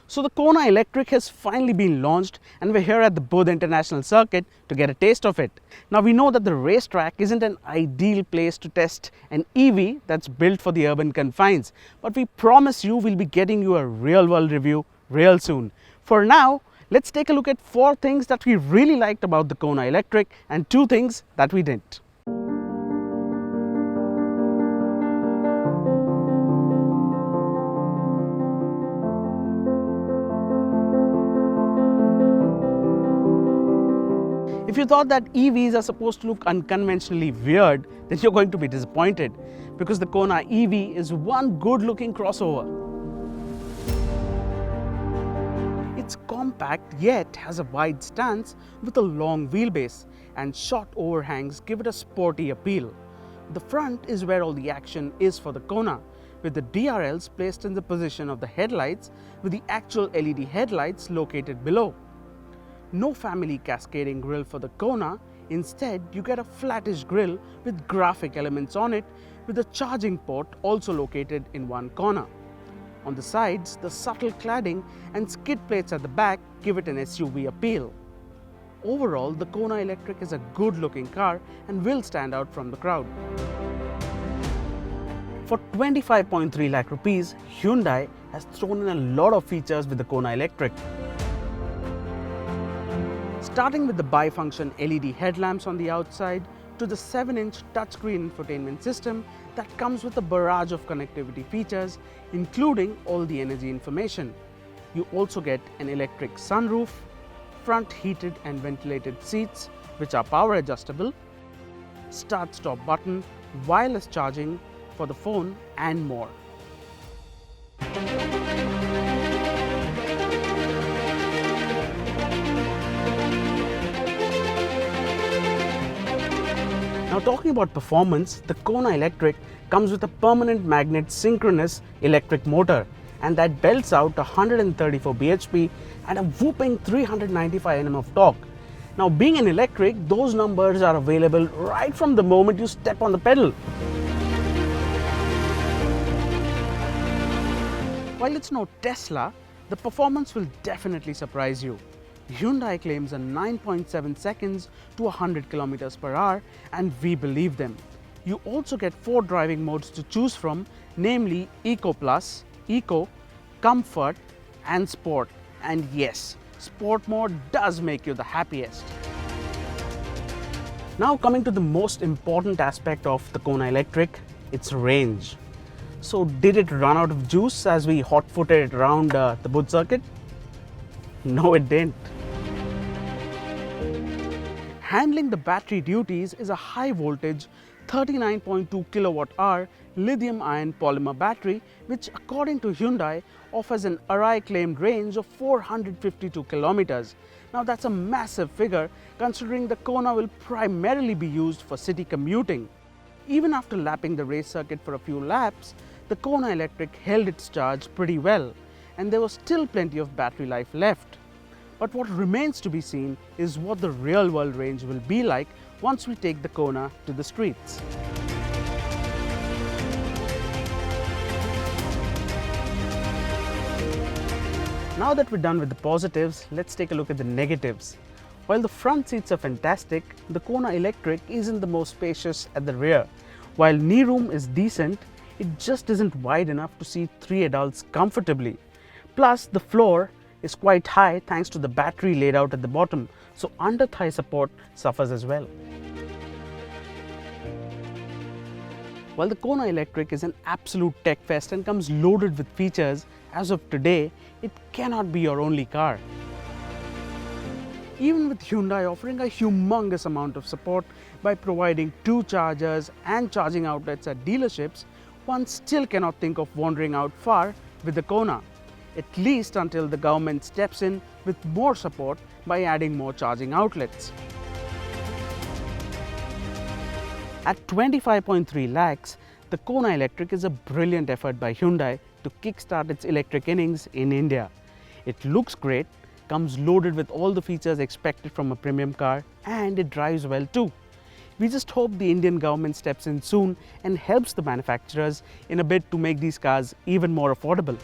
So the Kona Electric has finally been launched and we're here at the Bodh International Circuit to get a taste of it. Now we know that the racetrack isn't an ideal place to test an EV that's built for the urban confines, but we promise you we'll be getting you a real world review real soon. For now, let's take a look at 4 things that we really liked about the Kona Electric and 2 things that we didn't. If you thought that EVs are supposed to look unconventionally weird, then you're going to be disappointed because the Kona EV is one good looking crossover. It's compact yet has a wide stance with a long wheelbase, and short overhangs give it a sporty appeal. The front is where all the action is for the Kona, with the DRLs placed in the position of the headlights with the actual LED headlights located below. No family cascading grille for the Kona. Instead, you get a flattish grille with graphic elements on it, with a charging port also located in one corner. On the sides, the subtle cladding and skid plates at the back give it an SUV appeal. Overall, the Kona Electric is a good-looking car and will stand out from the crowd. For 25.3 lakh rupees, Hyundai has thrown in a lot of features with the Kona Electric. Starting with the bifunction LED headlamps on the outside to the 7-inch touchscreen infotainment system that comes with a barrage of connectivity features, including all the energy information. You also get an electric sunroof, front heated and ventilated seats which are power adjustable, start-stop button, wireless charging for the phone and more. Now talking about performance, the Kona Electric comes with a permanent magnet synchronous electric motor, and that belts out 134 bhp and a whooping 395 Nm of torque. Now being an electric, those numbers are available right from the moment you step on the pedal. While it's no Tesla, the performance will definitely surprise you. Hyundai claims a 9.7 seconds to 100 km per hour, and we believe them. You also get 4 driving modes to choose from, namely Eco Plus, Eco, Comfort and Sport. And yes, Sport mode does make you the happiest. Now coming to the most important aspect of the Kona Electric, its range. So did it run out of juice as we hot-footed it around the Bodh circuit? No, it didn't. Handling the battery duties is a high voltage 39.2 kWh lithium ion polymer battery, which according to Hyundai offers an Arai claimed range of 452 km. Now that's a massive figure considering the Kona will primarily be used for city commuting. Even after lapping the race circuit for a few laps, the Kona Electric held its charge pretty well, and there was still plenty of battery life left. But what remains to be seen is what the real world range will be like once we take the Kona to the streets. Now that we're done with the positives, let's take a look at the negatives. While the front seats are fantastic, the Kona Electric isn't the most spacious at the rear. While knee room is decent, it just isn't wide enough to seat 3 adults comfortably. Plus, the floor is quite high thanks to the battery laid out at the bottom, so under thigh support suffers as well. While the Kona Electric is an absolute tech fest and comes loaded with features, as of today, it cannot be your only car. Even with Hyundai offering a humongous amount of support by providing 2 chargers and charging outlets at dealerships, one still cannot think of wandering out far with the Kona, at least until the government steps in with more support by adding more charging outlets. At 25.3 lakhs, the Kona Electric is a brilliant effort by Hyundai to kickstart its electric innings in India. It looks great, comes loaded with all the features expected from a premium car, and it drives well too. We just hope the Indian government steps in soon and helps the manufacturers in a bid to make these cars even more affordable.